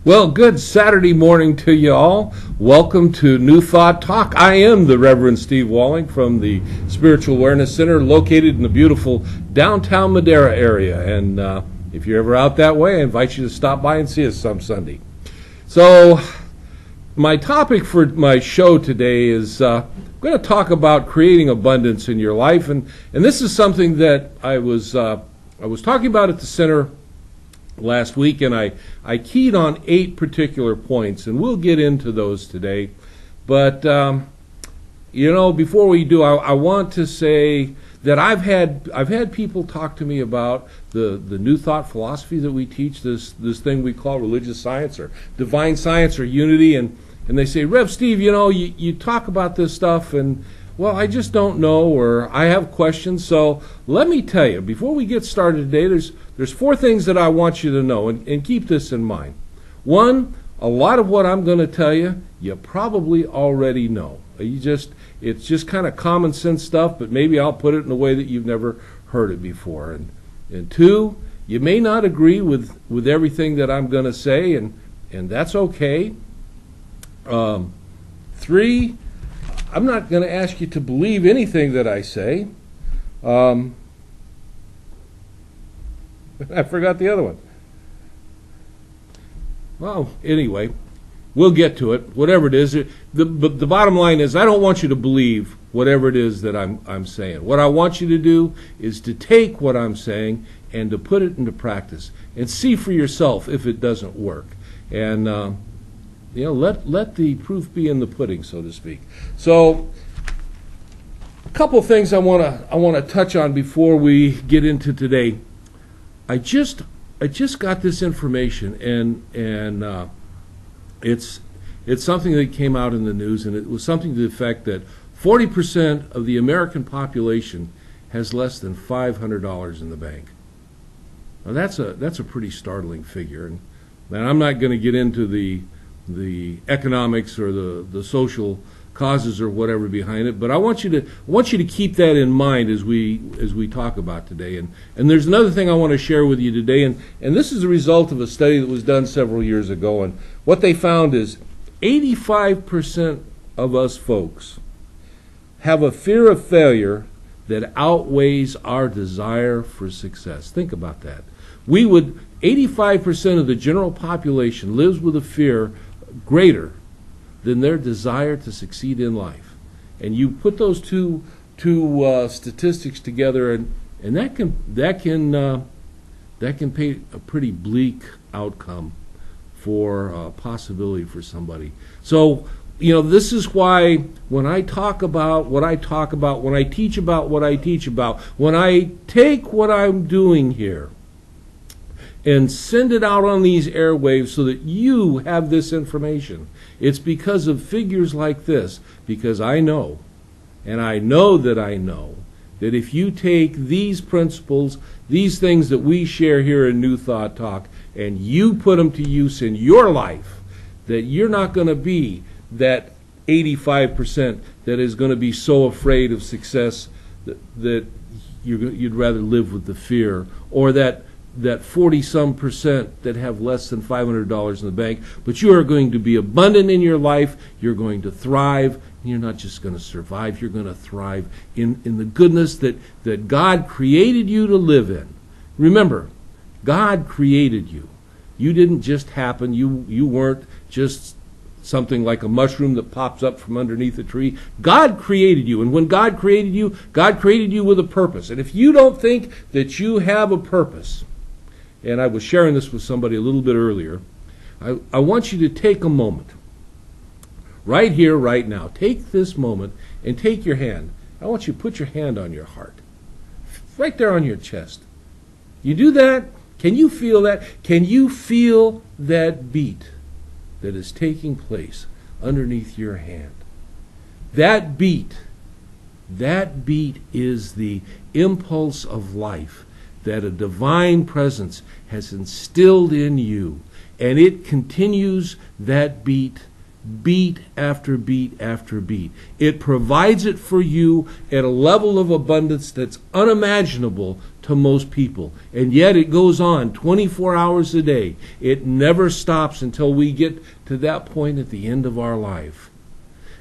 Well, good Saturday morning to you all. Welcome to New Thought Talk. I am the Reverend Steve Walling from the Spiritual Awareness Center located in the beautiful downtown Madera area. And if you're ever out that way, I invite you to stop by and see us some Sunday. So my topic for my show today is I'm going to talk about creating abundance in your life. And this is something that I was talking about at the center last week, and I keyed on 8 particular points, and we'll get into those today. But before we do, I want to say that I've had people talk to me about the New Thought philosophy that we teach, this thing we call religious science or divine science or unity, and they say, Rev Steve, you talk about this stuff, and well, I just don't know, or I have questions. So let me tell you, before we get started today, there's 4 things that I want you to know, and keep this in mind. 1, a lot of what I'm going to tell you, you probably already know. It's just kind of common sense stuff, but maybe I'll put it in a way that you've never heard it before. And 2, you may not agree with everything that I'm going to say, and that's okay. 3, I'm not going to ask you to believe anything that I say. I forgot the other one. Well, anyway, we'll get to it. Whatever it is, the bottom line is I don't want you to believe whatever it is that I'm saying. What I want you to do is to take what I'm saying and to put it into practice and see for yourself if it doesn't work. And let the proof be in the pudding, so to speak. So, a couple things I want to touch on before we get into today. I just got this information, and it's something that came out in the news, and it was something to the effect that 40% of the American population has less than $500 in the bank. Now that's a pretty startling figure, and I'm not going to get into the economics or the social causes or whatever behind it, but I want you to keep that in mind as we talk about today. And there's another thing I want to share with you today, and this is a result of a study that was done several years ago, and what they found is 85% of us folks have a fear of failure that outweighs our desire for success. Think about that. 85% of the general population lives with a fear greater than their desire to succeed in life. And you put those two statistics together, and that can paint a pretty bleak outcome for a possibility for somebody. So, this is why when I talk about what I talk about, when I teach about what I teach about, when I take what I'm doing here and send it out on these airwaves so that you have this information, it's because of figures like this, because I know, and I know that if you take these principles, these things that we share here in New Thought Talk, and you put them to use in your life, that you're not going to be that 85% that is going to be so afraid of success that you'd rather live with the fear, or that 40-some% that have less than $500 in the bank, but you are going to be abundant in your life, you're going to thrive, and you're not just going to survive, you're going to thrive in the goodness that God created you to live in. Remember, God created you. You didn't just happen, you weren't just something like a mushroom that pops up from underneath a tree. God created you, and when God created you with a purpose. And if you don't think that you have a purpose, and I was sharing this with somebody a little bit earlier, I want you to take a moment, right here, right now. Take this moment and take your hand. I want you to put your hand on your heart, right there on your chest. You do that, can you feel that? Can you feel that beat that is taking place underneath your hand? That beat That beat is the impulse of life that a divine presence has instilled in you. And it continues that beat after beat after beat. It provides it for you at a level of abundance that's unimaginable to most people. And yet it goes on 24 hours a day. It never stops until we get to that point at the end of our life.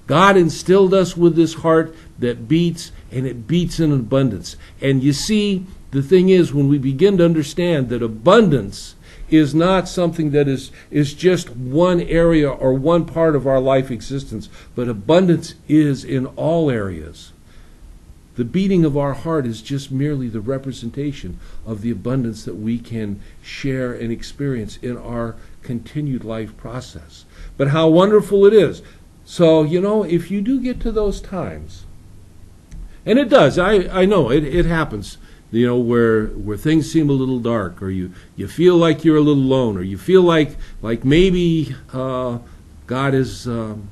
God instilled us with this heart that beats, and it beats in abundance. And you see, the thing is, when we begin to understand that abundance is not something that is just one area or one part of our life existence, but abundance is in all areas. The beating of our heart is just merely the representation of the abundance that we can share and experience in our continued life process. But how wonderful it is. So, if you do get to those times, and it does, I know it happens, where things seem a little dark, or you feel like you're a little alone, or you feel like maybe God has turned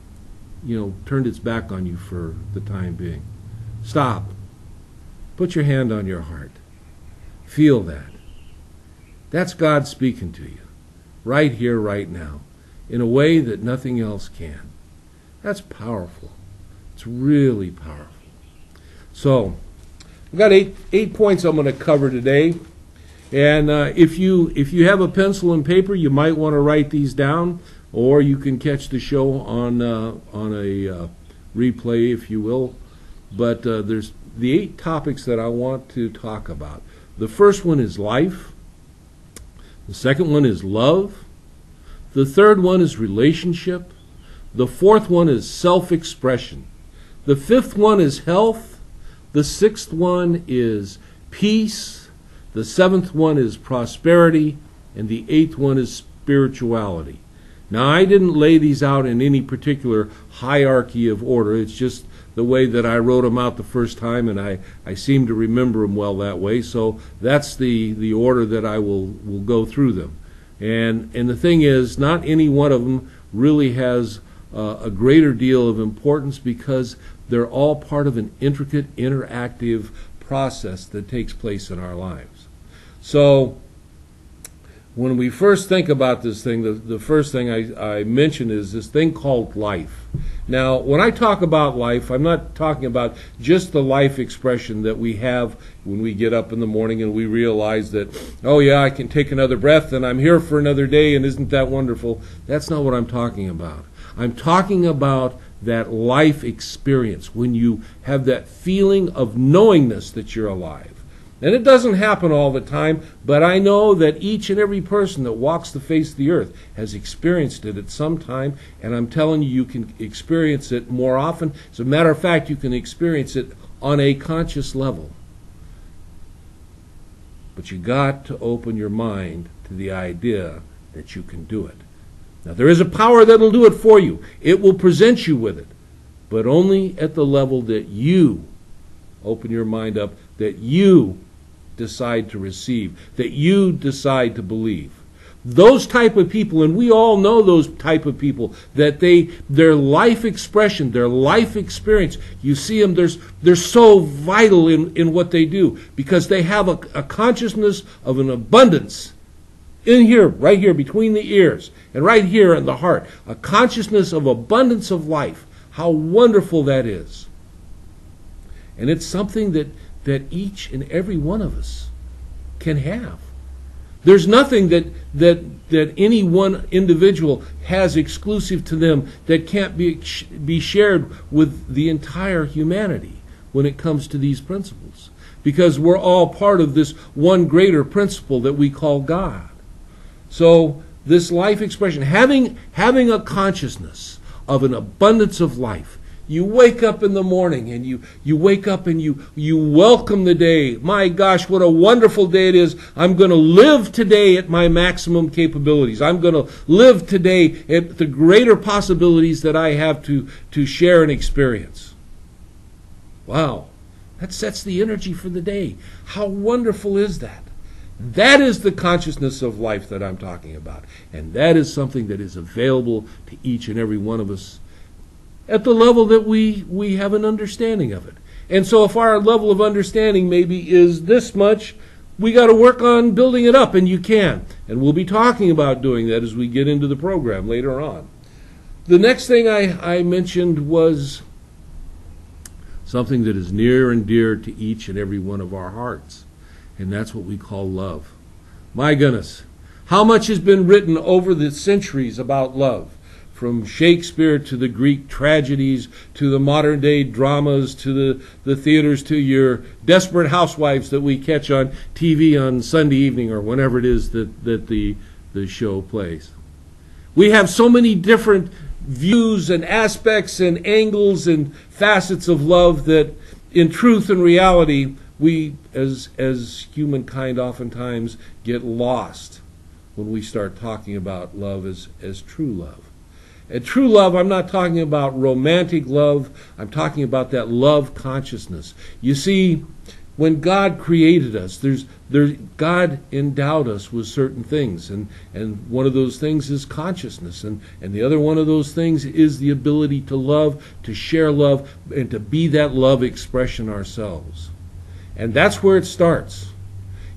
its back on you for the time being. Stop. Put your hand on your heart. Feel that. That's God speaking to you, right here, right now, in a way that nothing else can. That's powerful. It's really powerful. So, I've got eight points I'm going to cover today. And if you have a pencil and paper, you might want to write these down, or you can catch the show on a replay, if you will. But there's the 8 topics that I want to talk about. The first one is life. The second one is love. The third one is relationship. The fourth one is self-expression. The fifth one is health. The sixth one is peace. The seventh one is prosperity. And the eighth one is spirituality. Now, I didn't lay these out in any particular hierarchy of order. It's just the way that I wrote them out the first time, and I seem to remember them well that way. So that's the order that I will go through them. And the thing is, not any one of them really has a greater deal of importance, because they're all part of an intricate, interactive process that takes place in our lives. So when we first think about this thing, the first thing I mention is this thing called life. Now, when I talk about life, I'm not talking about just the life expression that we have when we get up in the morning and we realize that, oh yeah, I can take another breath and I'm here for another day, and isn't that wonderful? That's not what I'm talking about. I'm talking about that life experience, when you have that feeling of knowingness that you're alive. And it doesn't happen all the time, but I know that each and every person that walks the face of the earth has experienced it at some time, and I'm telling you, you can experience it more often. As a matter of fact, you can experience it on a conscious level. But you got to open your mind to the idea that you can do it. Now, there is a power that will do it for you. It will present you with it, but only at the level that you open your mind up, that you decide to receive, that you decide to believe. Those type of people, and we all know those type of people, that their life expression, their life experience, you see them, they're so vital in what they do, because they have a consciousness of an abundance in here, right here, between the ears, and right here in the heart, a consciousness of abundance of life. How wonderful that is. And it's something that each and every one of us can have. There's nothing that any one individual has exclusive to them that can't be shared with the entire humanity when it comes to these principles. Because we're all part of this one greater principle that we call God. So this life expression, having a consciousness of an abundance of life. You wake up in the morning and you wake up and you welcome the day. My gosh, what a wonderful day it is. I'm going to live today at my maximum capabilities. I'm going to live today at the greater possibilities that I have to share and experience. Wow, that sets the energy for the day. How wonderful is that? That is the consciousness of life that I'm talking about. And that is something that is available to each and every one of us at the level that we have an understanding of it. And so if our level of understanding maybe is this much, we got to work on building it up, and you can. And we'll be talking about doing that as we get into the program later on. The next thing I mentioned was something that is near and dear to each and every one of our hearts, and that's what we call love. My goodness, how much has been written over the centuries about love? From Shakespeare to the Greek tragedies, to the modern day dramas, to the theaters, to your Desperate Housewives that we catch on TV on Sunday evening or whenever it is that the show plays. We have so many different views and aspects and angles and facets of love that in truth and reality we as humankind oftentimes get lost when we start talking about love as true love. And true love, I'm not talking about romantic love. I'm talking about that love consciousness. You see, when God created us, God endowed us with certain things. And one of those things is consciousness. And the other one of those things is the ability to love, to share love, and to be that love expression ourselves. And that's where it starts.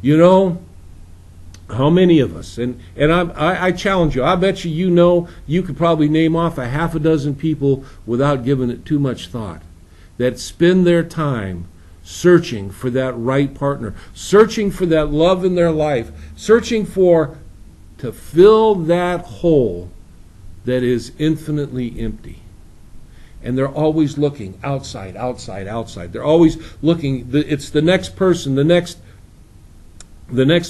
You know, how many of us, and I challenge you, I bet you could probably name off a half a dozen people without giving it too much thought, that spend their time searching for that right partner, searching for that love in their life, searching to fill that hole that is infinitely empty. And they're always looking outside, outside, outside. They're always looking, it's the next person, the next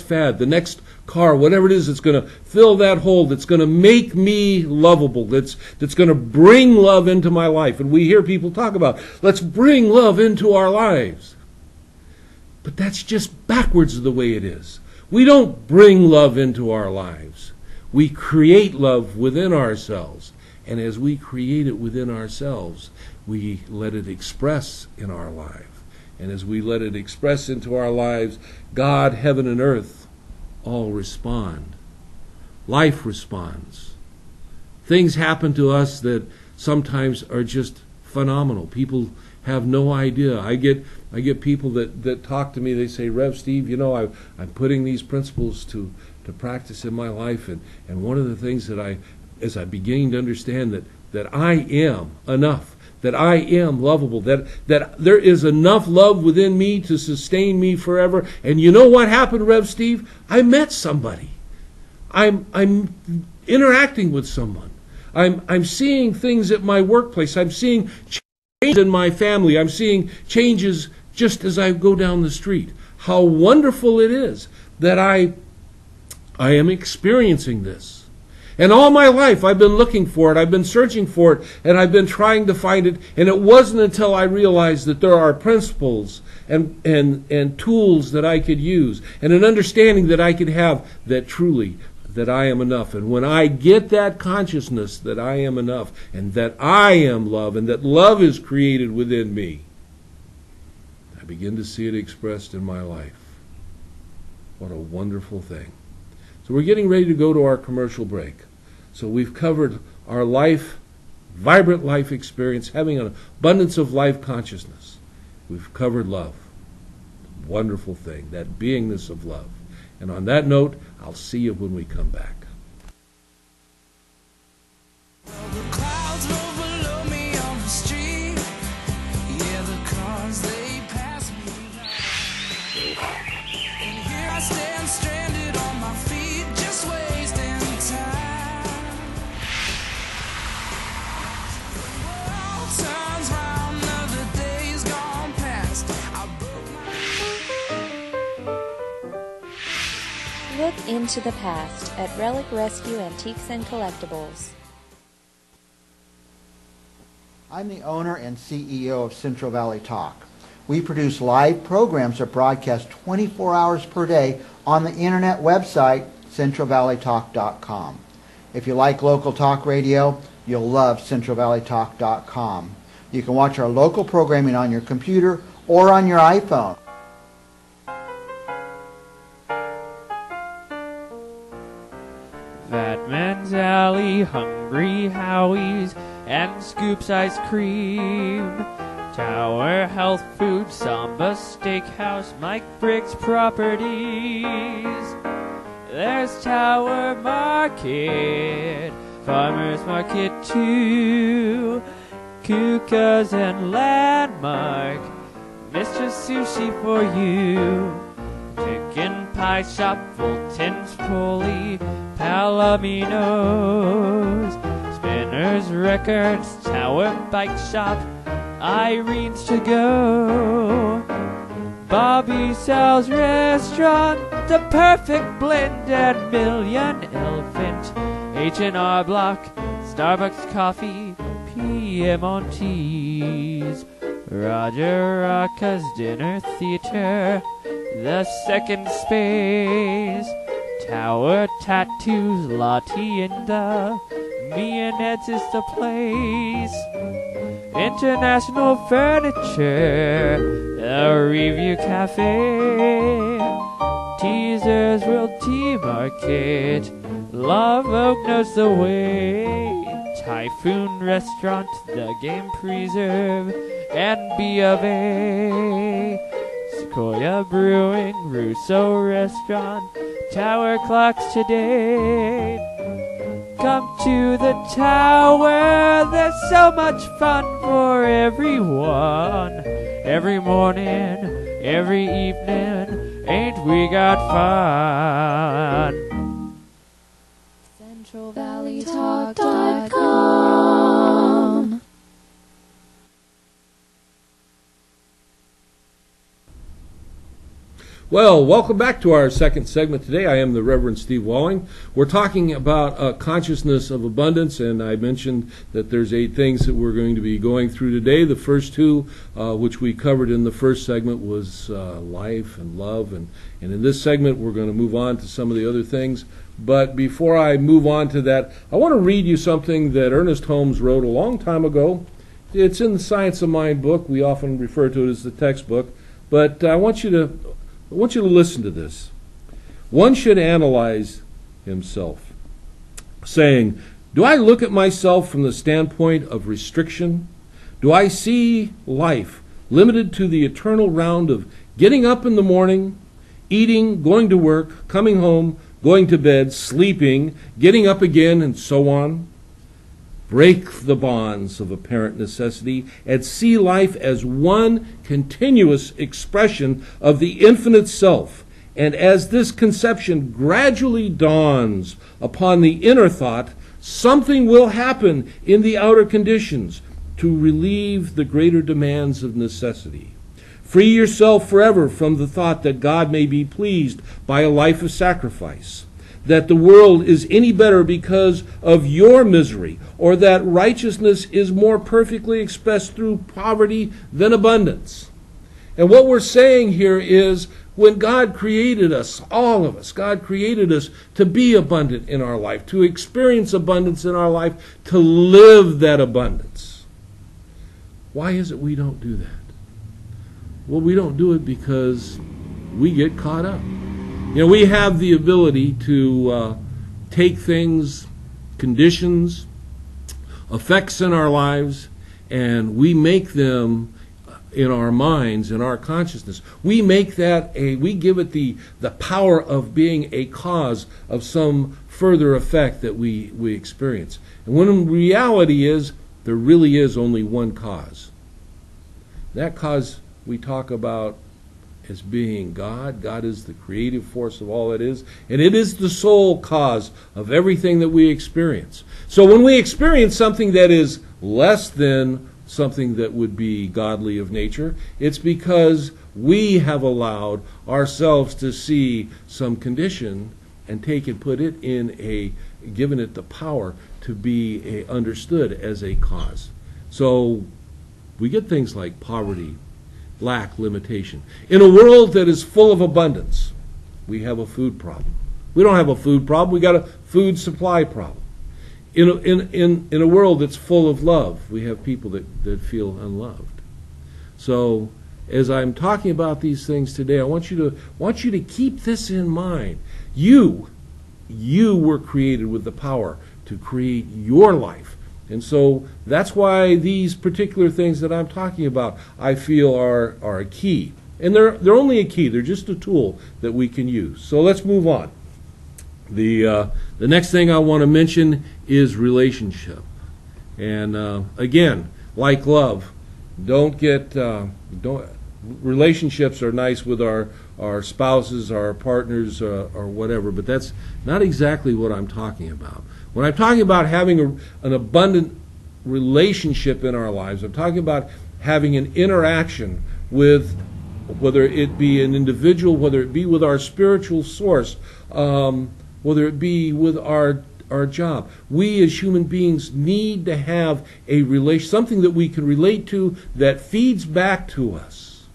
fad, the next car, whatever it is that's going to fill that hole, that's going to make me lovable, that's going to bring love into my life. And we hear people talk about, let's bring love into our lives. But that's just backwards of the way it is. We don't bring love into our lives. We create love within ourselves. And as we create it within ourselves, we let it express in our life. And as we let it express into our lives, God, heaven, and earth all respond. Life responds. Things happen to us that sometimes are just phenomenal. People have no idea. I get people that talk to me, they say, Rev Steve, you know, I'm putting these principles to practice in my life, and one of the things that as I'm beginning to understand that I am enough, that I am lovable, that there is enough love within me to sustain me forever. And you know what happened, Rev Steve? I met somebody. I'm interacting with someone. I'm seeing things at my workplace. I'm seeing changes in my family. I'm seeing changes just as I go down the street. How wonderful it is that I am experiencing this. And all my life, I've been looking for it, I've been searching for it, and I've been trying to find it. And it wasn't until I realized that there are principles and tools that I could use, and an understanding that I could have that truly, that I am enough. And when I get that consciousness that I am enough, and that I am love, and that love is created within me, I begin to see it expressed in my life. What a wonderful thing. So we're getting ready to go to our commercial break. So we've covered our life, vibrant life experience, having an abundance of life consciousness. We've covered love. Wonderful thing, that beingness of love. And on that note, I'll see you when we come back. Look into the past at Relic Rescue Antiques and Collectibles. I'm the owner and CEO of Central Valley Talk. We produce live programs that broadcast 24 hours per day on the internet website, centralvalleytalk.com. If you like local talk radio, you'll love centralvalleytalk.com. You can watch our local programming on your computer or on your iPhone. Fat Man's Alley, Hungry Howie's, and Scoops Ice Cream. Tower Health Food, Samba Steakhouse, Mike Briggs Properties. There's Tower Market, Farmers Market too, Kuka's and Landmark, Mr. Sushi for you. Chicken Pie Shop, Fulton's Pulley, Palomino's, Spinner's Records, Tower Bike Shop, Irene's To Go, Bobby Sal's Restaurant, The Perfect Blend, and Million Elephant, H&R Block, Starbucks Coffee, Piemonte's, Roger Rocca's Dinner Theater, The Second Space, Tower Tattoos, La Tienda, Me and Ed's is the place, International Furniture, The Review Cafe, Teasers Realty Market, Love Oak knows the way, Typhoon Restaurant, The Game Preserve, and B of A, Sequoia Brewing, Russo Restaurant, Tower Clocks Today. Come to the tower, there's so much fun for everyone. Every morning, every evening, ain't we got fun? CentralValleyTalk.com. Well, welcome back to our second segment today. I am the Reverend Steve Walling. We're talking about consciousness of abundance, and I mentioned that there's 8 things that we're going to be going through today. The first 2, which we covered in the first segment, was life and love, and in this segment we're going to move on to some of the other things. But before I move on to that, I want to read you something that Ernest Holmes wrote a long time ago. It's in the Science of Mind book. We often refer to it as the textbook, but I want you to listen to this. One should analyze himself, saying, do I look at myself from the standpoint of restriction? Do I see life limited to the eternal round of getting up in the morning, eating, going to work, coming home, going to bed, sleeping, getting up again, and so on? Break the bonds of apparent necessity and see life as one continuous expression of the infinite self. And as this conception gradually dawns upon the inner thought, something will happen in the outer conditions to relieve the greater demands of necessity. Free yourself forever from the thought that God may be pleased by a life of sacrifice, that the world is any better because of your misery, or that righteousness is more perfectly expressed through poverty than abundance. And what we're saying here is, when God created us, all of us, God created us to be abundant in our life, to experience abundance in our life, to live that abundance. Why is it we don't do that? Well, we don't do it because we get caught up. You know, we have the ability to take things, conditions, effects in our lives, and we make them in our minds, in our consciousness. We make that we give it the power of being a cause of some further effect that we experience. And when reality is, there really is only one cause. That cause we talk about as being God. God is the creative force of all that is, and it is the sole cause of everything that we experience. So when we experience something that is less than something that would be godly of nature, it's because we have allowed ourselves to see some condition and put it in given it the power to be understood as a cause. So we get things like poverty, lack, limitation. In a world that is full of abundance, we have a food problem. We don't have a food problem, we got a food supply problem. In a world that's full of love, we have people that feel unloved. So as I'm talking about these things today, I want you to keep this in mind. You were created with the power to create your life And so that's why these particular things that I'm talking about, I feel are a key. And they're only a key. They're just a tool that we can use. So let's move on. The next thing I want to mention is relationship. And again, like love, relationships are nice with our spouses, our partners, or whatever, but that's not exactly what I'm talking about. When I'm talking about having an abundant relationship in our lives, I'm talking about having an interaction with, whether it be an individual, whether it be with our spiritual source, whether it be with our job. We as human beings need to have something that we can relate to, that feeds back to us,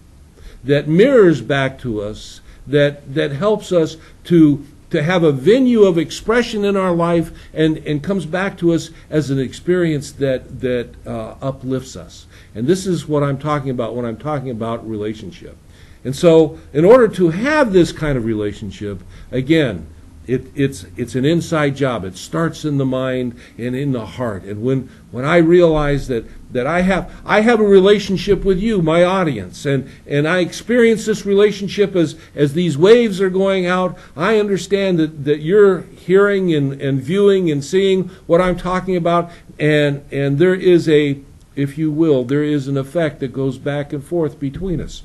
that mirrors back to us, that helps us to have a venue of expression in our life and comes back to us as an experience that uplifts us. And this is what I'm talking about when I'm talking about relationship. And so in order to have this kind of relationship, again, it's an inside job. It starts in the mind and in the heart. And when I realize that I have a relationship with you, my audience, and I experience this relationship as these waves are going out, I understand that you're hearing and viewing and seeing what I'm talking about, and there is if you will, there is an effect that goes back and forth between us.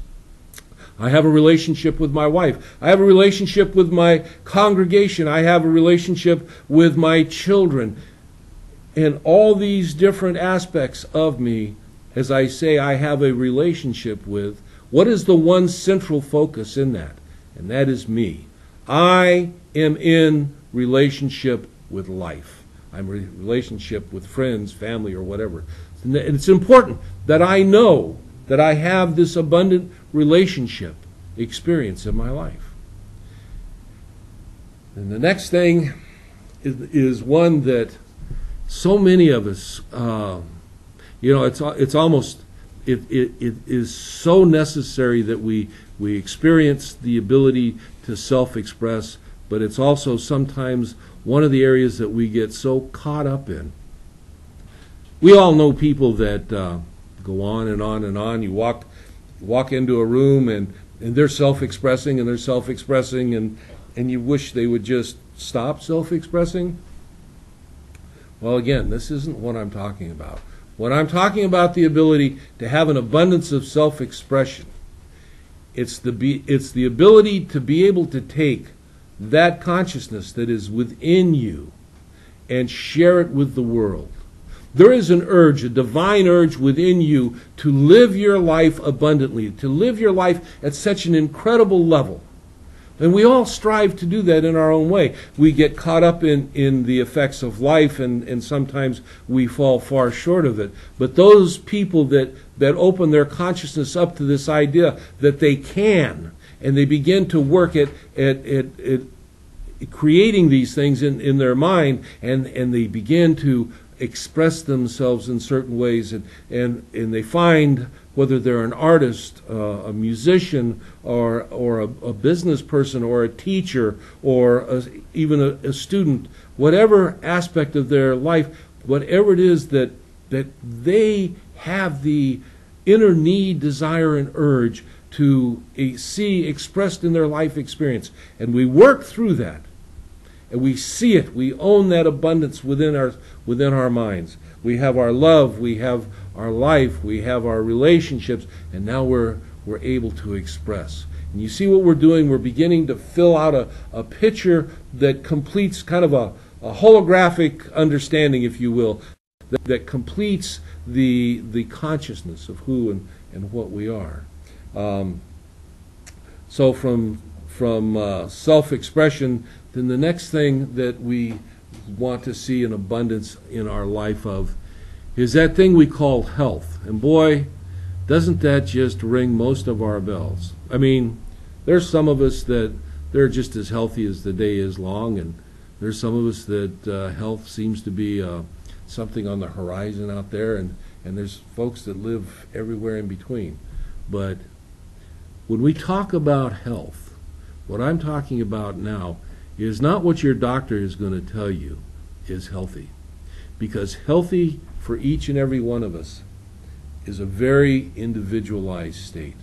I have a relationship with my wife. I have a relationship with my congregation. I have a relationship with my children. And all these different aspects of me, as I say, I have a relationship with. What is the one central focus in that? And that is me. I am in relationship with life. I'm in relationship with friends, family, or whatever. And it's important that I know that I have this abundant relationship experience in my life. And the next thing is one that so many of us, it's almost, it is so necessary that we experience the ability to self-express, but it's also sometimes one of the areas that we get so caught up in. We all know people that go on and on and on. You walk into a room and they're self-expressing and you wish they would just stop self-expressing. Well, again, this isn't what I'm talking about. When I'm talking about the ability to have an abundance of self-expression, it's the ability to be able to take that consciousness that is within you and share it with the world. There is an urge, a divine urge within you to live your life abundantly, to live your life at such an incredible level. And we all strive to do that in our own way. We get caught up in the effects of life, and sometimes we fall far short of it. But those people that open their consciousness up to this idea that they can, and they begin to work at creating these things in their mind, and they begin to express themselves in certain ways, and they find, whether they're an artist, a musician, or a business person, or a teacher, or even a student, whatever aspect of their life, whatever it is that they have the inner need, desire, and urge to see expressed in their life experience. And we work through that. And we see it. We own that abundance within our minds. We have our love. We have our life. We have our relationships. And now we're able to express. And you see what we're doing? We're beginning to fill out a picture that completes kind of a holographic understanding, if you will, that completes the consciousness of who and what we are. So from self-expression, then the next thing that we want to see an abundance in our life of is that thing we call health. And boy, doesn't that just ring most of our bells. I mean, there's some of us that they're just as healthy as the day is long, and there's some of us that health seems to be something on the horizon out there, and there's folks that live everywhere in between. But when we talk about health, what I'm talking about now is not what your doctor is going to tell you is healthy. because healthy for each and every one of us is a very individualized state.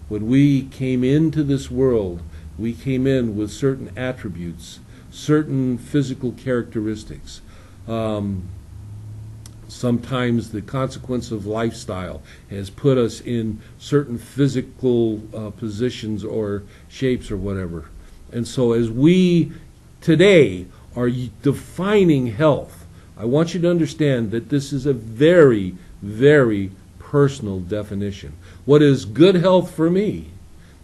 When we came into this world, we came in with certain attributes, certain physical characteristics. Sometimes the consequence of lifestyle has put us in certain physical positions or shapes or whatever. And so as we today are defining health, I want you to understand that this is a very, very personal definition. What is good health for me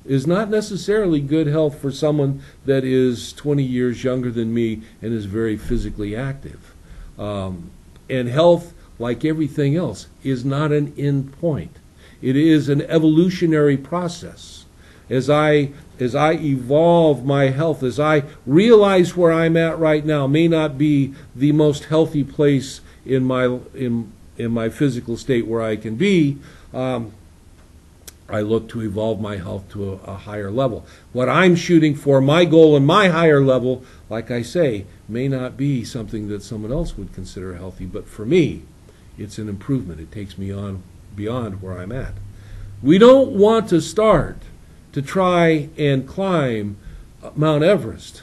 is not necessarily good health for someone that is 20 years younger than me and is very physically active. And health, like everything else, is not an end point. It is an evolutionary process. As I evolve my health, as I realize where I'm at right now may not be the most healthy place in my physical state where I can be, I look to evolve my health to a higher level. What I'm shooting for, my goal and my higher level, like I say, may not be something that someone else would consider healthy, but for me, it's an improvement. It takes me on beyond where I'm at. We don't want to start to try and climb Mount Everest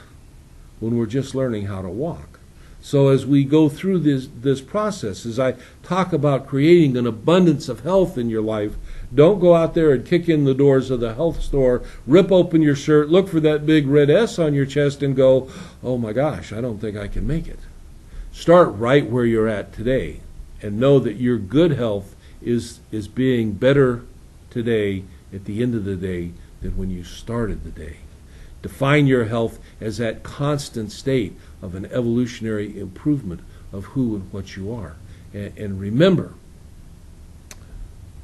when we're just learning how to walk. So as we go through this process, as I talk about creating an abundance of health in your life, don't go out there and kick in the doors of the health store, rip open your shirt, look for that big red S on your chest and go, oh my gosh, I don't think I can make it. Start right where you're at today and know that your good health is being better today at the end of the day than when you started the day. Define your health as that constant state of an evolutionary improvement of who and what you are. And remember,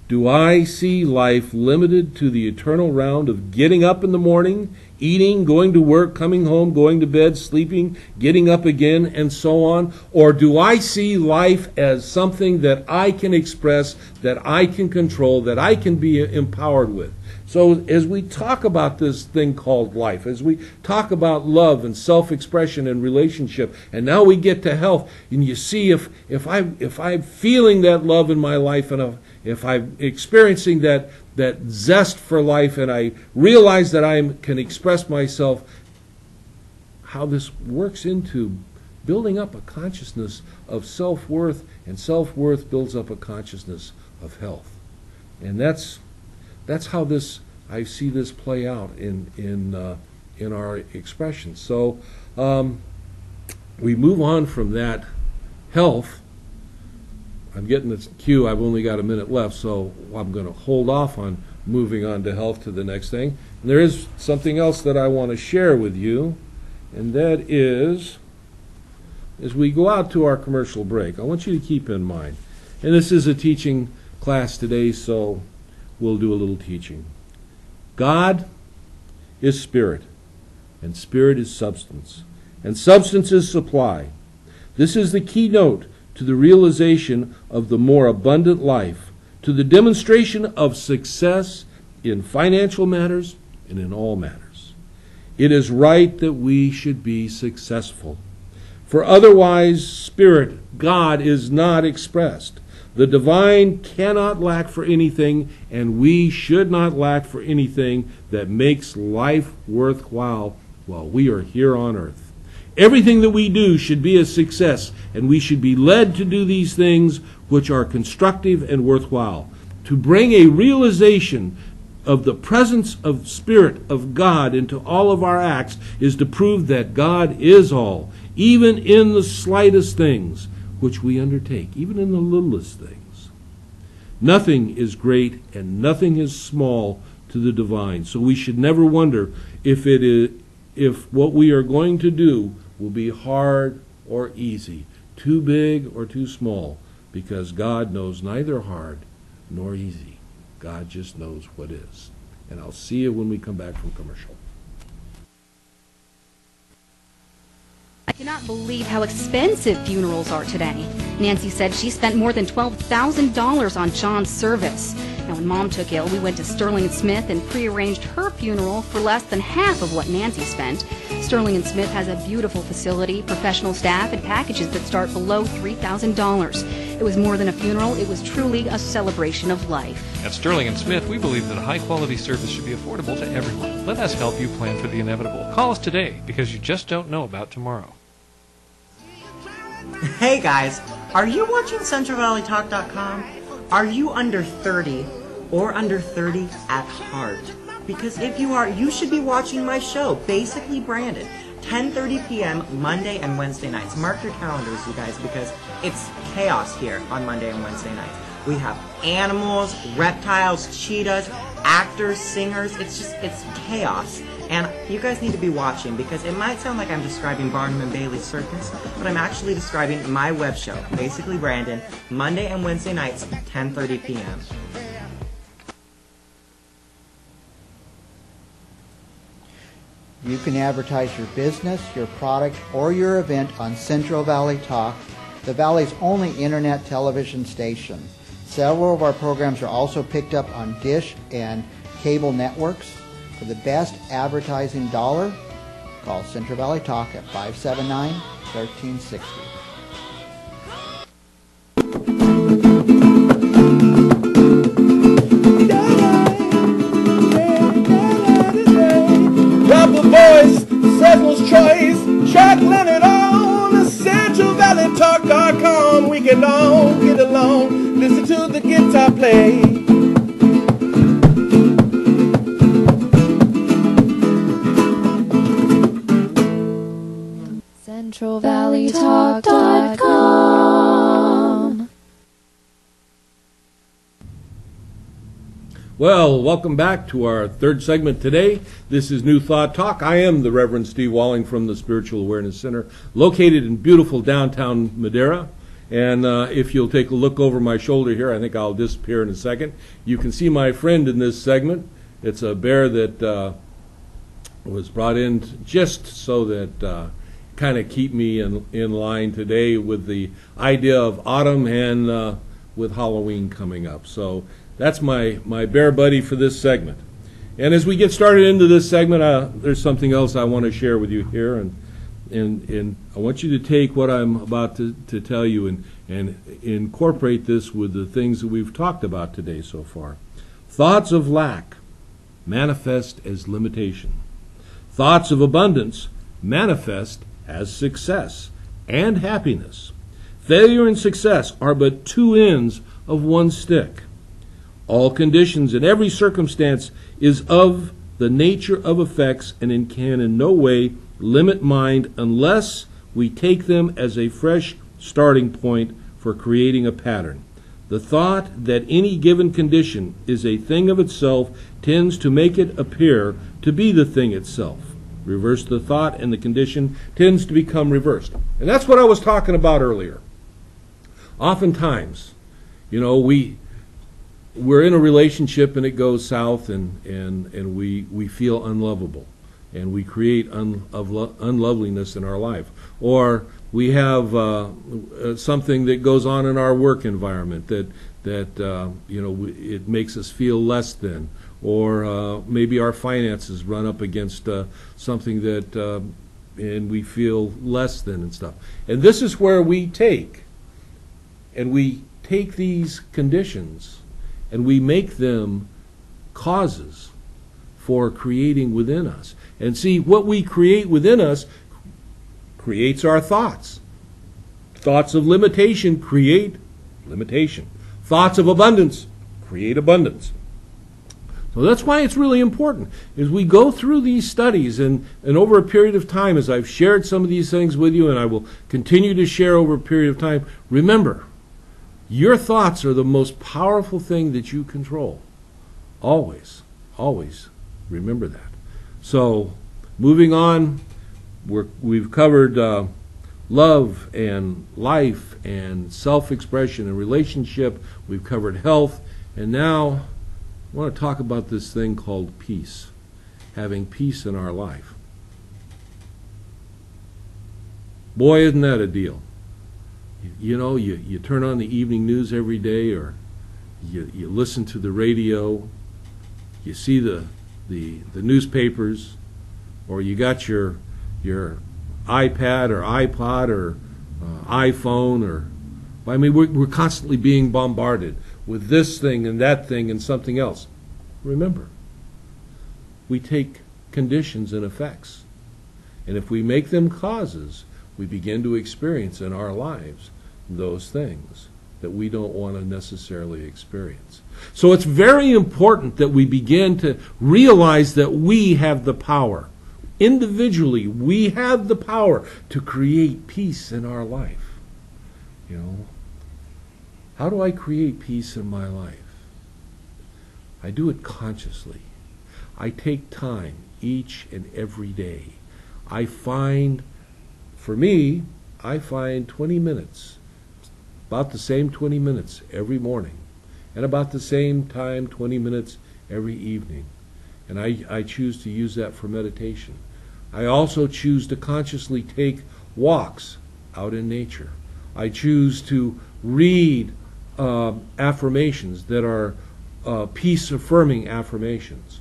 do I see life limited to the eternal round of getting up in the morning, eating, going to work, coming home, going to bed, sleeping, getting up again, and so on? Or do I see life as something that I can express, that I can control, that I can be empowered with? So as we talk about this thing called life, as we talk about love and self-expression and relationship, and now we get to health, and you see if I'm feeling that love in my life, and if I'm experiencing that zest for life, and I realize that I can express myself, how this works into building up a consciousness of self-worth, and self-worth builds up a consciousness of health. And that's how I see this play out in our expression. So we move on from that health. I'm getting the cue. I've only got a minute left, so I'm going to hold off on moving on to health to the next thing. And there is something else that I want to share with you, and that is, as we go out to our commercial break, I want you to keep in mind, and this is a teaching class today, so we'll do a little teaching. God is spirit, and spirit is substance, and substance is supply. This is the keynote to the realization of the more abundant life, to the demonstration of success in financial matters and in all matters. It is right that we should be successful, for otherwise spirit, God, is not expressed. The divine cannot lack for anything, and we should not lack for anything that makes life worthwhile while we are here on earth. Everything that we do should be a success, and we should be led to do these things which are constructive and worthwhile. To bring a realization of the presence of Spirit of God into all of our acts is to prove that God is all, even in the slightest things which we undertake, even in the littlest things. Nothing is great and nothing is small to the divine. So we should never wonder if what we are going to do will be hard or easy, too big or too small, because God knows neither hard nor easy. God just knows what is. And I'll see you when we come back from commercial. I cannot believe how expensive funerals are today. Nancy said she spent more than $12,000 on John's service. Now, when Mom took ill, we went to Sterling Smith and prearranged her funeral for less than half of what Nancy spent. Sterling & Smith has a beautiful facility, professional staff, and packages that start below $3,000. It was more than a funeral, it was truly a celebration of life. At Sterling & Smith, we believe that a high-quality service should be affordable to everyone. Let us help you plan for the inevitable. Call us today, because you just don't know about tomorrow. Hey guys, are you watching CentralValleyTalk.com? Are you under 30 or under 30 at heart? Because if you are, you should be watching my show, Basically Branded, 10:30 p.m. Monday and Wednesday nights. Mark your calendars, you guys, because it's chaos here on Monday and Wednesday nights. We have animals, reptiles, cheetahs, actors, singers. It's chaos. And you guys need to be watching, because it might sound like I'm describing Barnum and Bailey's Circus, but I'm actually describing my web show, Basically Brandon, Monday and Wednesday nights, 10:30 p.m. You can advertise your business, your product, or your event on Central Valley Talk, the Valley's only internet television station. Several of our programs are also picked up on Dish and cable networks. For the best advertising dollar, call Central Valley Talk at 579-1360. Rapper voice, Cecil's choice, chuckling it on CentralValleyTalk.com. We can all get along, listen to the guitar play. CentralValleyTalk.com. Well, welcome back to our third segment today. This is New Thought Talk. I am the Reverend Steve Walling from the Spiritual Awareness Center, located in beautiful downtown Madera. And if you'll take a look over my shoulder here, I think I'll disappear in a second. You can see my friend in this segment. It's a bear that was brought in just so that kind of keep me in line today with the idea of autumn and with Halloween coming up. So that's my bear buddy for this segment. And as we get started into this segment, there's something else I want to share with you here, and I want you to take what I'm about to tell you and incorporate this with the things that we've talked about today so far. Thoughts of lack manifest as limitation. Thoughts of abundance manifest as success and happiness. Failure and success are but two ends of one stick. All conditions in every circumstance is of the nature of effects and can in no way limit mind unless we take them as a fresh starting point for creating a pattern. The thought that any given condition is a thing of itself tends to make it appear to be the thing itself. Reverse the thought and the condition tends to become reversed. And that's what I was talking about earlier. Oftentimes, we're in a relationship and it goes south and we feel unlovable and we create unloveliness in our life. Or we have something that goes on in our work environment that it makes us feel less than. Or maybe our finances run up against something that and we feel less than and stuff. And this is where we take these conditions and we make them causes for creating within us. And see, what we create within us creates our thoughts. Thoughts of limitation create limitation. Thoughts of abundance create abundance. So that's why it's really important as we go through these studies and over a period of time, as I've shared some of these things with you and I will continue to share over a period of time, remember, your thoughts are the most powerful thing that you control. Always, always remember that. So, moving on, we've covered love and life and self-expression and relationship. We've covered health. And now I want to talk about this thing called peace, having peace in our life. Boy, isn't that a deal. You turn on the evening news every day, or you listen to the radio, you see the newspapers, or you got your your iPad or iPod or iPhone, or I mean, we're constantly being bombarded with this thing and that thing and something else. Remember, we take conditions and effects, and if we make them causes, we begin to experience in our lives those things that we don't want to necessarily experience. So it's very important that we begin to realize that we have the power. Individually, we have the power to create peace in our life. You know, how do I create peace in my life? I do it consciously. I take time each and every day. I find 20 minutes, about the same 20 minutes every morning, and about the same time, 20 minutes every evening. And I choose to use that for meditation. I also choose to consciously take walks out in nature. I choose to read affirmations that are peace-affirming affirmations.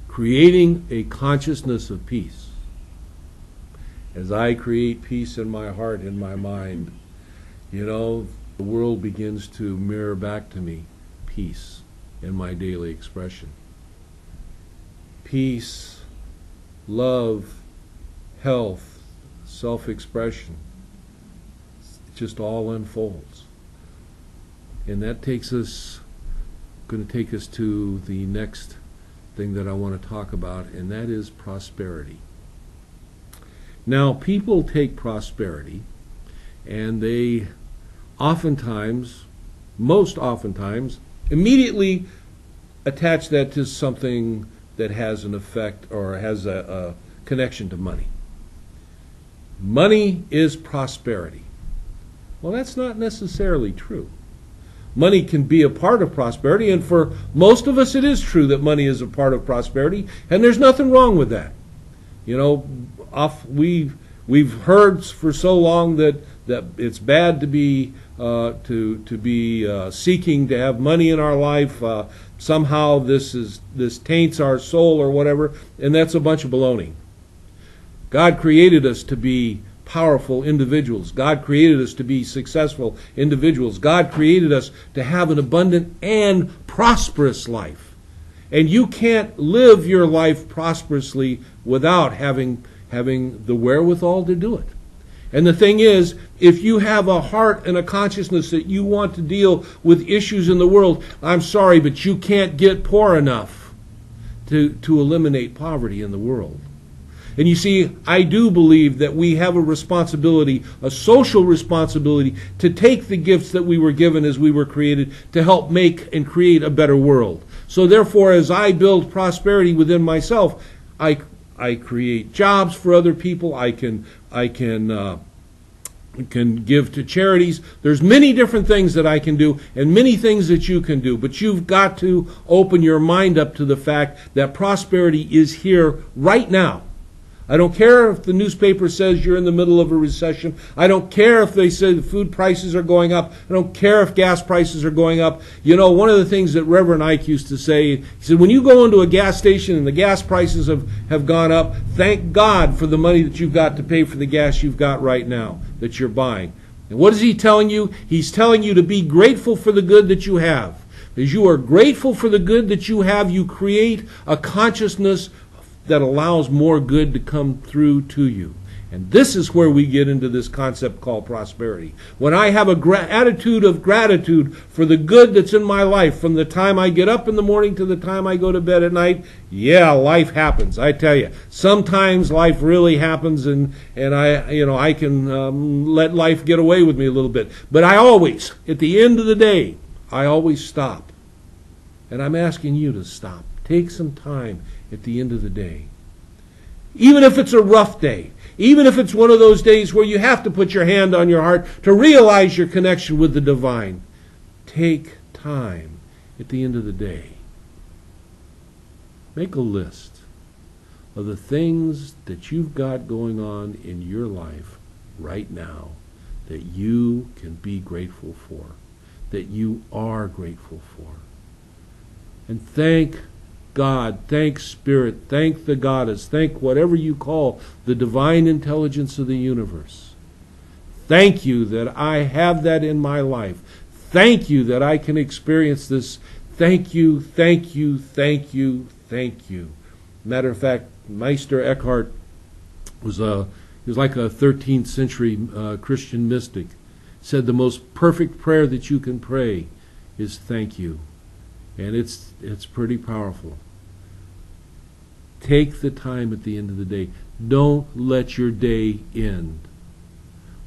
Creating a consciousness of peace. As I create peace in my heart, in my mind, you know, the world begins to mirror back to me peace in my daily expression. Peace, love, health, self-expression, it just all unfolds. And that going to take us to the next thing that I want to talk about, and that is prosperity. Now, people take prosperity, and they most oftentimes, immediately attach that to something that has an effect or has a connection to money. Money is prosperity. Well, that's not necessarily true. Money can be a part of prosperity, and for most of us it is true that money is a part of prosperity, and there's nothing wrong with that. You know, we've heard for so long that it's bad to be seeking to have money in our life. Somehow this taints our soul or whatever, and that's a bunch of baloney. God created us to be powerful individuals. God created us to be successful individuals. God created us to have an abundant and prosperous life. And you can't live your life prosperously without having the wherewithal to do it. And the thing is, if you have a heart and a consciousness that you want to deal with issues in the world, I'm sorry, but you can't get poor enough to eliminate poverty in the world. And you see, I do believe that we have a responsibility, a social responsibility, to take the gifts that we were given as we were created to help make and create a better world. So therefore, as I build prosperity within myself, I create jobs for other people. I can give to charities. There's many different things that I can do and many things that you can do. But you've got to open your mind up to the fact that prosperity is here right now. I don't care if the newspaper says you're in the middle of a recession. I don't care if they say the food prices are going up. I don't care if gas prices are going up. You know, one of the things that Reverend Ike used to say, he said, when you go into a gas station and the gas prices have gone up, thank God for the money that you've got to pay for the gas you've got right now that you're buying. And what is he telling you? He's telling you to be grateful for the good that you have. As you are grateful for the good that you have, you create a consciousness that allows more good to come through to you. And this is where we get into this concept called prosperity. When I have an attitude of gratitude for the good that's in my life, from the time I get up in the morning to the time I go to bed at night, yeah, life happens. I tell you, sometimes life really happens, and I can let life get away with me a little bit. But I always, at the end of the day, I always stop. And I'm asking you to stop. Take some time at the end of the day. Even if it's a rough day, even if it's one of those days where you have to put your hand on your heart to realize your connection with the divine, take time at the end of the day. Make a list of the things that you've got going on in your life right now that you can be grateful for, that you are grateful for. And thank God, thank Spirit, thank the Goddess, thank whatever you call the divine intelligence of the universe. Thank you that I have that in my life. Thank you that I can experience this. Thank you, thank you, thank you, thank you. Matter of fact, Meister Eckhart was like a 13th century Christian mystic. Said the most perfect prayer that you can pray is thank you. And it's pretty powerful. Take the time at the end of the day. Don't let your day end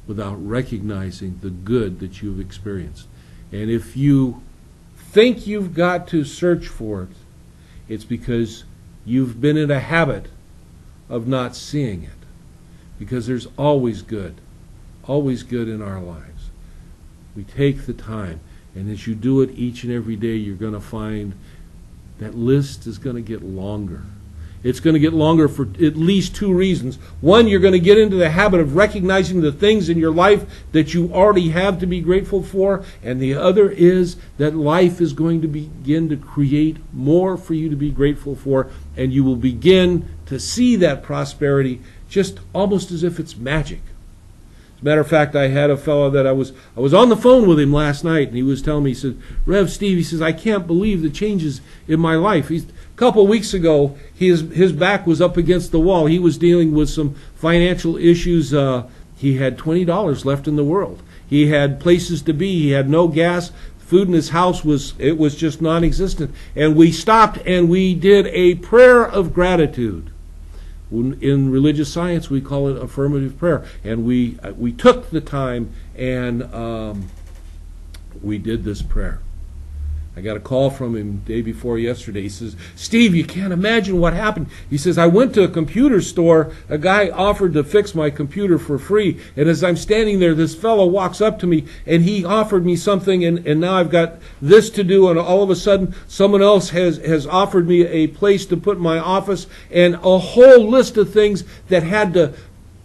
without recognizing the good that you've experienced. And if you think you've got to search for it, it's because you've been in a habit of not seeing it. Because there's always good in our lives. We take the time, and as you do it each and every day, you're going to find that list is going to get longer. It's going to get longer for at least two reasons. One, you're going to get into the habit of recognizing the things in your life that you already have to be grateful for, and the other is that life is going to begin to create more for you to be grateful for, and you will begin to see that prosperity just almost as if it's magic. As a matter of fact, I had a fellow that I was on the phone with him last night, and he was telling me, he said, Rev Steve, he says, I can't believe the changes in my life. A couple of weeks ago, his back was up against the wall. He was dealing with some financial issues. He had $20 left in the world. He had places to be. He had no gas. Food in his house was just non-existent. And we stopped and we did a prayer of gratitude. In religious science, we call it affirmative prayer. And we took the time and we did this prayer. I got a call from him the day before yesterday. He says, Steve, you can't imagine what happened. He says, I went to a computer store. A guy offered to fix my computer for free. And as I'm standing there, this fellow walks up to me, and he offered me something, and now I've got this to do. And all of a sudden, someone else has offered me a place to put my office, and a whole list of things that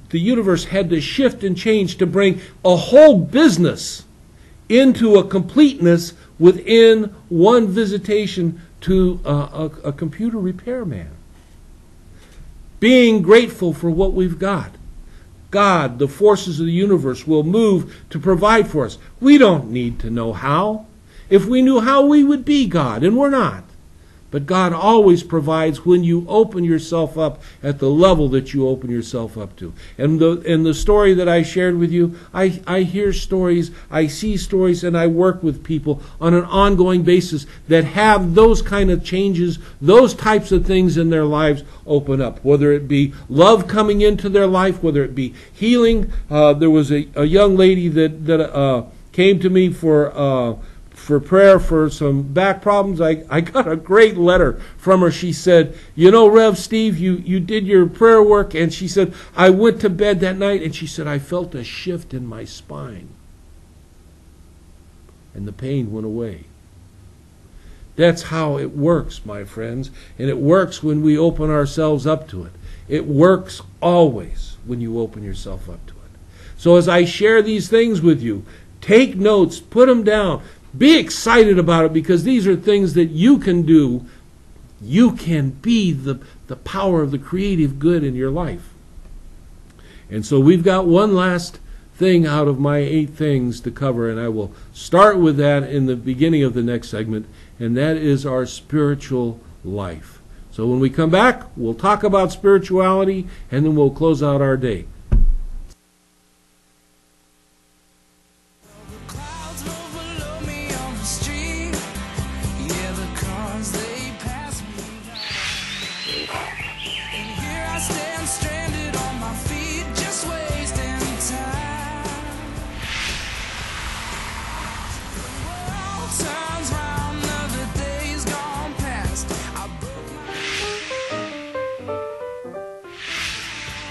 the universe had to shift and change to bring a whole business into a completeness within one visitation to a computer repairman. Being grateful for what we've got. God, the forces of the universe, will move to provide for us. We don't need to know how. If we knew how, we would be God, and we're not. But God always provides when you open yourself up at the level that you open yourself up to. And the story that I shared with you, I hear stories, I see stories, and I work with people on an ongoing basis that have those kind of changes, those types of things in their lives open up. Whether it be love coming into their life, whether it be healing. There was a young lady that came to me for prayer for some back problems. I got a great letter from her. She said, you know, Rev Steve, you did your prayer work, and she said, I went to bed that night, and she said, I felt a shift in my spine. And the pain went away. That's how it works, my friends, and it works when we open ourselves up to it. It works always when you open yourself up to it. So as I share these things with you, take notes, put them down. Be excited about it, because these are things that you can do. You can be the power of the creative good in your life. And so we've got one last thing out of my 8 things to cover, and I will start with that in the beginning of the next segment, and that is our spiritual life. So when we come back, we'll talk about spirituality, and then we'll close out our day.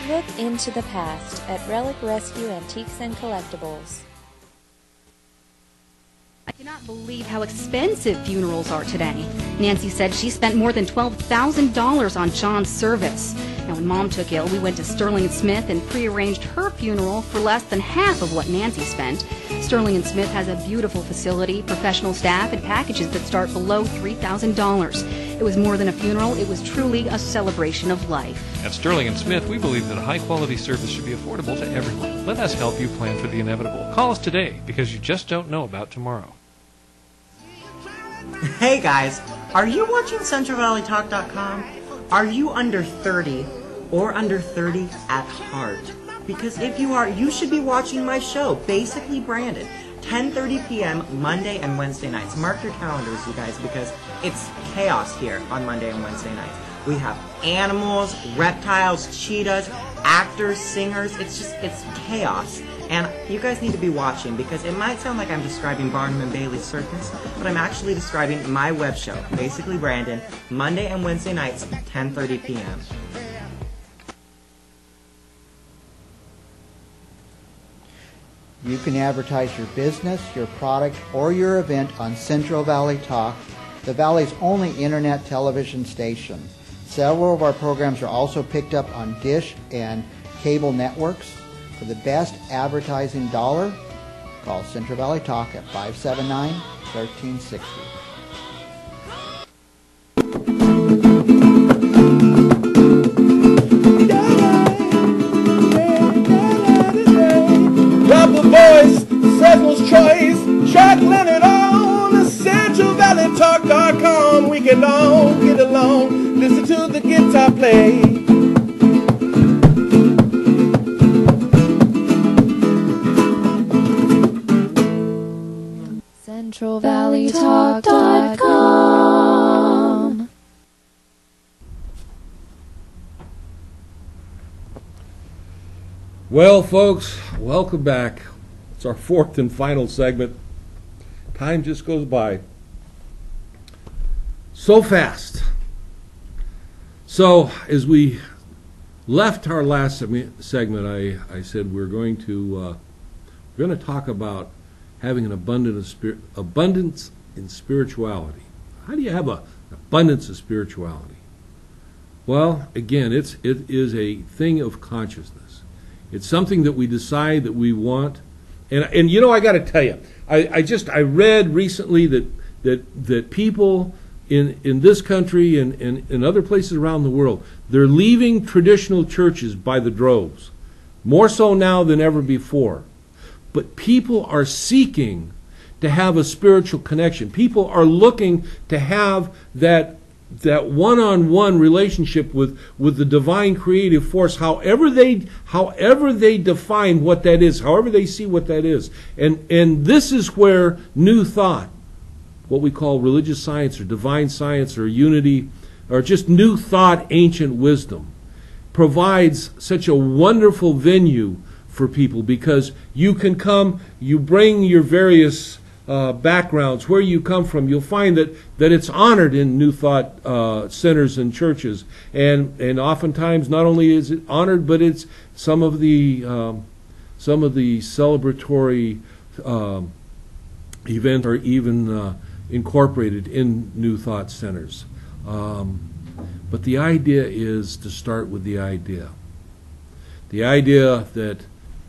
Look into the past at Relic Rescue Antiques and Collectibles. I cannot believe how expensive funerals are today. Nancy said she spent more than $12,000 on John's service. Now, when Mom took ill, we went to Sterling & Smith and prearranged her funeral for less than half of what Nancy spent. Sterling & Smith has a beautiful facility, professional staff, and packages that start below $3,000. It was more than a funeral, it was truly a celebration of life. At Sterling and Smith, we believe that a high-quality service should be affordable to everyone. Let us help you plan for the inevitable. Call us today because you just don't know about tomorrow. Hey guys, are you watching CentralValleyTalk.com? Are you under 30 or under 30 at heart? Because if you are, you should be watching my show, Basically Branded, 10:30 p.m. Monday and Wednesday nights. Mark your calendars, you guys, because it's chaos here on Monday and Wednesday nights. We have animals, reptiles, cheetahs, actors, singers. It's chaos. And you guys need to be watching because it might sound like I'm describing Barnum and Bailey's Circus, but I'm actually describing my web show, Basically Brandon, Monday and Wednesday nights, 10:30 p.m. You can advertise your business, your product, or your event on Central Valley Talk, the Valley's only internet television station. Several of our programs are also picked up on Dish and cable networks. For the best advertising dollar, call Central Valley Talk at 579-1360. Got the voice, Cecil's choice, juggling it on CentralValleyTalk.com. We can all get along, listen to the guitar play. CentralValleyTalk.com. Well, folks, welcome back. It's our fourth and final segment. Time just goes by so fast. So, as we left our last segment, I said we're going to talk about having an abundance in spirituality. How do you have an abundance of spirituality? Well, again, it is a thing of consciousness. It's something that we decide that we want. And you know, I got to tell you, I read recently that people in this country and in other places around the world, they're leaving traditional churches by the droves, more so now than ever before. But people are seeking to have a spiritual connection. People are looking to have that one-on-one relationship with the divine creative force, however they define what that is, however they see what that is. And this is where New Thought, what we call religious science or divine science or unity, or just New Thought, ancient wisdom, provides such a wonderful venue for people, because you can come, you bring your various backgrounds, where you come from. You'll find that it's honored in New Thought centers and churches, and oftentimes not only is it honored, but it's some of the celebratory events are even incorporated in New Thought centers. But the idea is to start with the idea that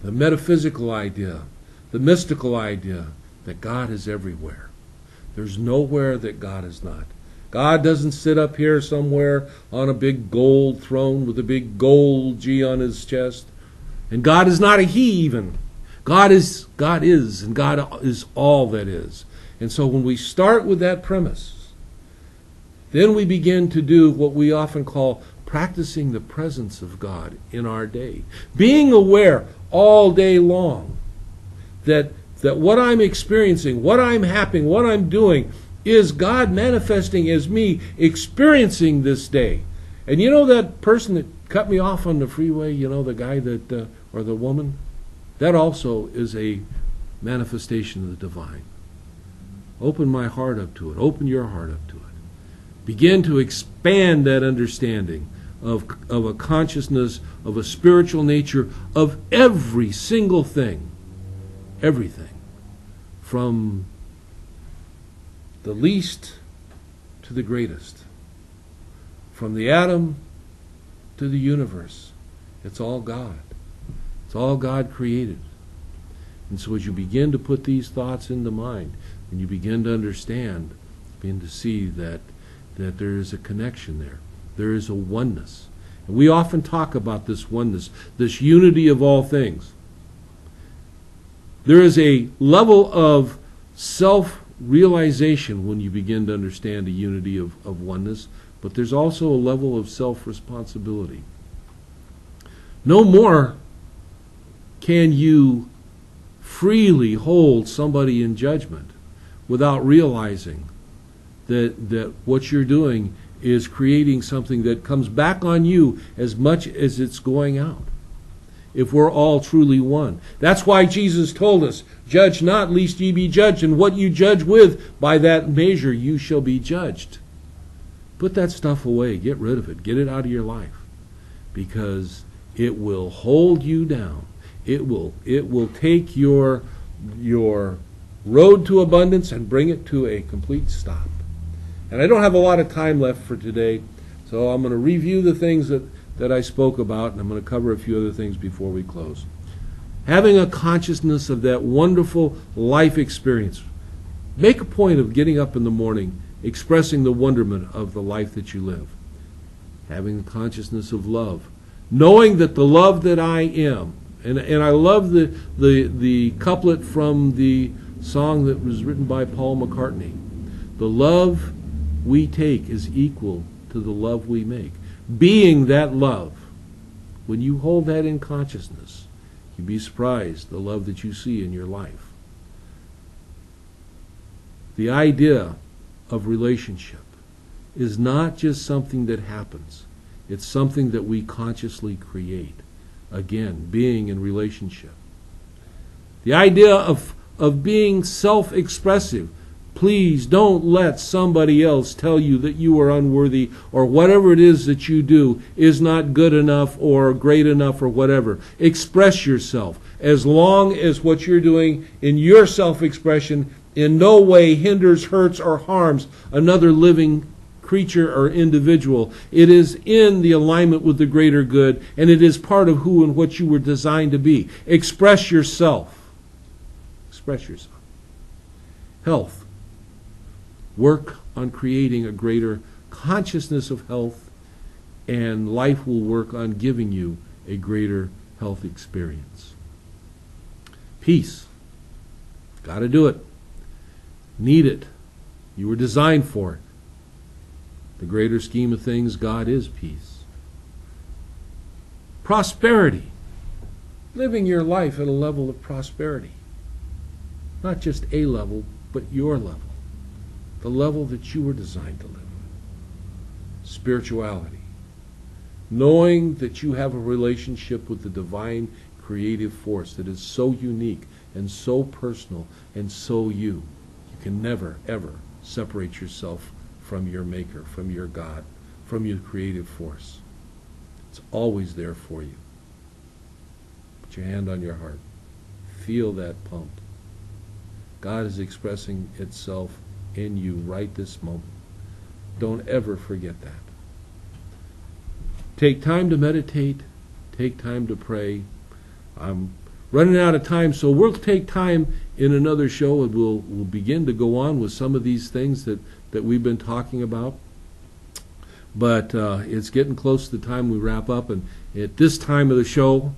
the metaphysical idea, the mystical idea, that God is everywhere. There's nowhere that God is not. God doesn't sit up here somewhere on a big gold throne with a big gold G on his chest. And God is not a he even. God is, and God is all that is. And so when we start with that premise, then we begin to do what we often call practicing the presence of God in our day. Being aware all day long that what I'm experiencing, what I'm happening, what I'm doing is God manifesting as me experiencing this day. And you know that person that cut me off on the freeway, you know, the guy that, or the woman, that also is a manifestation of the divine. Open my heart up to it. Open your heart up to it. Begin to expand that understanding of a consciousness, of a spiritual nature, of every single thing. Everything. From the least to the greatest. From the atom to the universe. It's all God. It's all God created. And so as you begin to put these thoughts into mind, and you begin to understand, begin to see that that there is a connection there. There is a oneness. And we often talk about this oneness, this unity of all things. There is a level of self-realization when you begin to understand a unity of oneness, but there's also a level of self-responsibility. No more can you freely hold somebody in judgment without realizing that what you're doing is creating something that comes back on you as much as it's going out. If we're all truly one. That's why Jesus told us, judge not, lest ye be judged, and what you judge with, by that measure you shall be judged. Put that stuff away. Get rid of it. Get it out of your life. Because it will hold you down. It will take your road to abundance and bring it to a complete stop. And I don't have a lot of time left for today, so I'm going to review the things that I spoke about, and I'm going to cover a few other things before we close. Having a consciousness of that wonderful life experience. Make a point of getting up in the morning, expressing the wonderment of the life that you live. Having the consciousness of love. Knowing that the love that I am, and I love the couplet from the song that was written by Paul McCartney. The love we take is equal to the love we make. Being that love, when you hold that in consciousness, you'd be surprised the love that you see in your life. The idea of relationship is not just something that happens. It's something that we consciously create. Again, being in relationship. The idea of being self-expressive. Please don't let somebody else tell you that you are unworthy or whatever it is that you do is not good enough or great enough or whatever. Express yourself. As long as what you're doing in your self-expression in no way hinders, hurts, or harms another living creature or individual. It is in the alignment with the greater good, and it is part of who and what you were designed to be. Express yourself. Express yourself. Health. Work on creating a greater consciousness of health, and life will work on giving you a greater health experience. Peace. Got to do it. Need it. You were designed for it. The greater scheme of things, God is peace. Prosperity. Living your life at a level of prosperity. Not just a level, but your level. The level that you were designed to live. Spirituality. Knowing that you have a relationship with the divine creative force that is so unique and so personal and so you. You can never, ever separate yourself from your Maker, from your God, from your creative force. It's always there for you. Put your hand on your heart. Feel that pump. God is expressing itself in you right this moment. Don't ever forget that. Take time to meditate. Take time to pray. I'm running out of time, so we'll take time in another show, and we'll begin to go on with some of these things that we've been talking about. But it's getting close to the time we wrap up, and at this time of the show,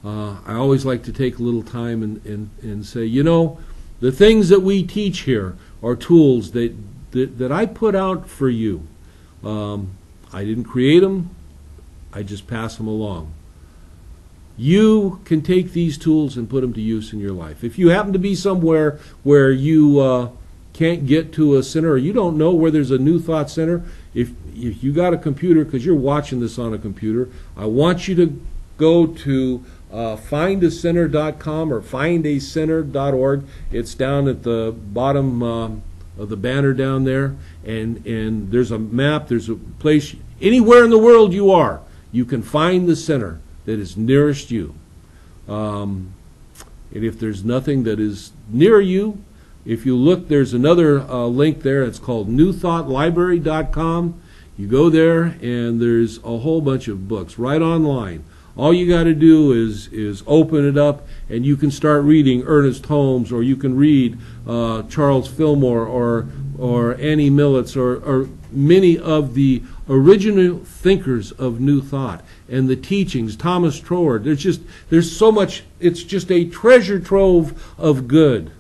I always like to take a little time and say, you know, the things that we teach here are tools that I put out for you. I didn't create them. I just pass them along. You can take these tools and put them to use in your life. If you happen to be somewhere where you can't get to a center, or you don't know where there's a New Thought Center, if you got a computer, because you're watching this on a computer, I want you to go to findacenter.com or findacenter.org. It's down at the bottom of the banner down there, and there's a map, there's a place, anywhere in the world you are, you can find the center that is nearest you. And if there's nothing that is near you, if you look, there's another link there. It's called newthoughtlibrary.com. You go there, and there's a whole bunch of books right online. All you got to do is open it up, and you can start reading Ernest Holmes, or you can read Charles Fillmore, or or Annie Millets or many of the original thinkers of New Thought and the teachings, Thomas Troward. There's so much. It's just a treasure trove of good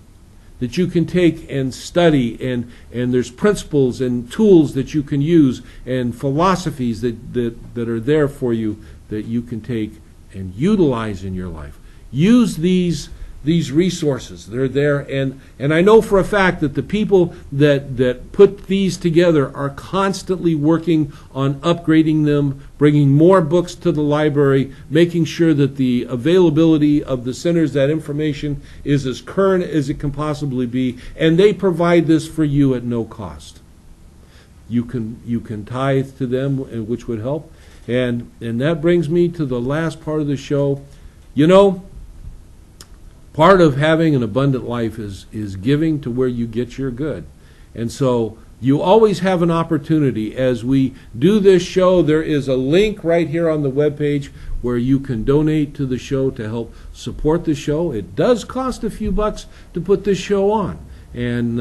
that you can take and study, and there's principles and tools that you can use and philosophies that are there for you that you can take and utilize in your life. Use these resources. They're there, and I know for a fact that the people that put these together are constantly working on upgrading them, bringing more books to the library, making sure that the availability of the centers, that information is as current as it can possibly be, and they provide this for you at no cost. You can tithe to them, which would help, and that brings me to the last part of the show. You know, part of having an abundant life is giving to where you get your good. And so you always have an opportunity. As we do this show, there is a link right here on the webpage where you can donate to the show to help support the show. It does cost a few bucks to put this show on. And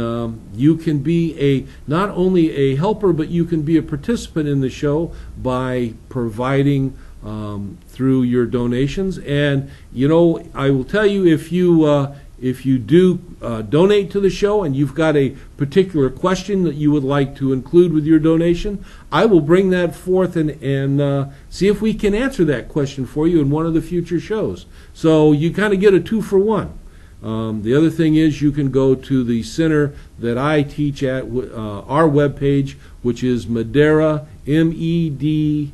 you can be not only a helper, but you can be a participant in the show by providing through your donations. And you know, I will tell you, if you do donate to the show and you've got a particular question that you would like to include with your donation, I will bring that forth and see if we can answer that question for you in one of the future shows. So you kind of get a 2-for-1. The other thing is you can go to the center that I teach at, our webpage, which is Medera, MEDERA,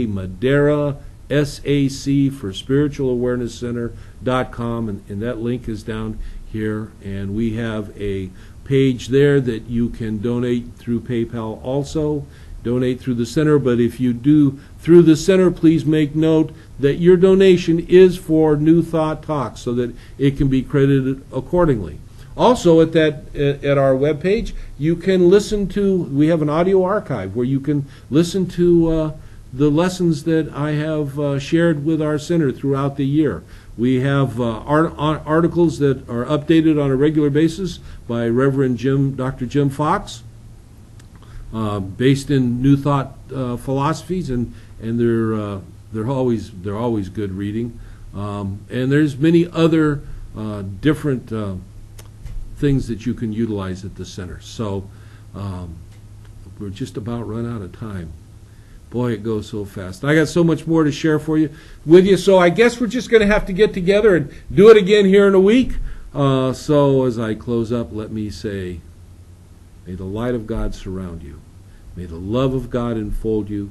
Medera, SAC for Spiritual Awareness Center.com, and that link is down here. And we have a page there that you can donate through PayPal also, donate through the center. But if you do through the center, please make note that your donation is for New Thought Talks so that it can be credited accordingly. Also, at our webpage, you can listen to, we have an audio archive where you can listen to the lessons that I have shared with our center throughout the year. We have articles that are updated on a regular basis by Reverend Dr. Jim Fox, based in New Thought philosophies, and they're always good reading. And there's many other different things that you can utilize at the center. So we're just about run out of time. Boy, it goes so fast. I got so much more to share with you. So I guess we're just going to have to get together and do it again here in a week. So as I close up, let me say, may the light of God surround you. May the love of God enfold you.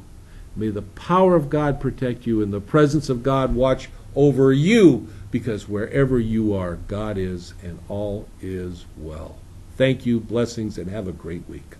May the power of God protect you, and the presence of God watch over you, because wherever you are, God is, and all is well. Thank you, blessings, and have a great week.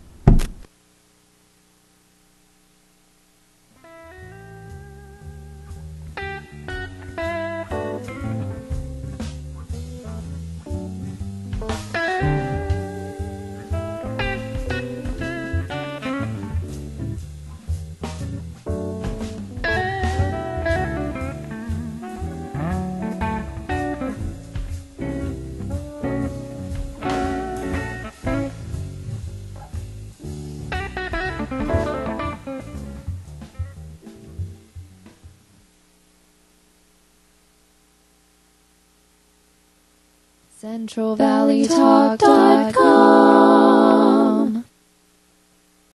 CentralValleyTalk.com